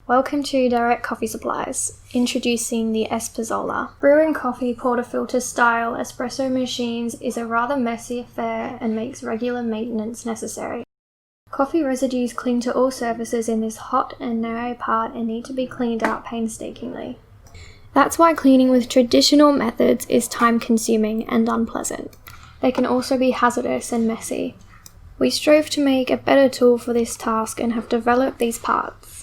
Welcome to Direct Coffee Supplies, introducing the Espazzola. Brewing coffee portafilter style espresso machines is a rather messy affair and makes regular maintenance necessary. Coffee residues cling to all surfaces in this hot and narrow part and need to be cleaned out painstakingly. That's why cleaning with traditional methods is time-consuming and unpleasant. They can also be hazardous and messy. We strove to make a better tool for this task and have developed these parts.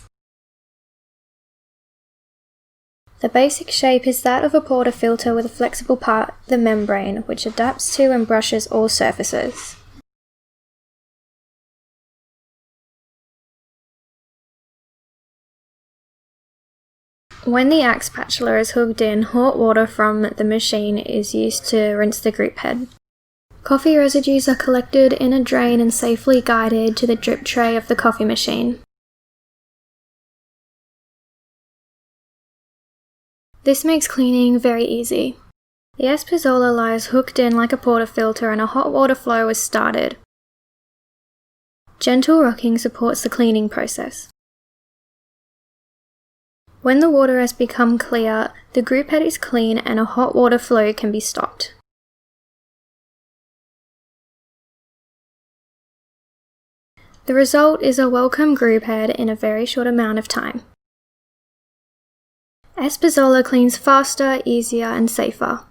The basic shape is that of a portafilter with a flexible part, the membrane, which adapts to and brushes all surfaces. When the axe spatula is hooked in, hot water from the machine is used to rinse the group head. Coffee residues are collected in a drain and safely guided to the drip tray of the coffee machine. This makes cleaning very easy. The Espazzola lies hooked in like a portafilter and a hot water flow is started. Gentle rocking supports the cleaning process. When the water has become clear, the group head is clean and a hot water flow can be stopped. The result is a welcome group head in a very short amount of time. Espazzola cleans faster, easier and safer.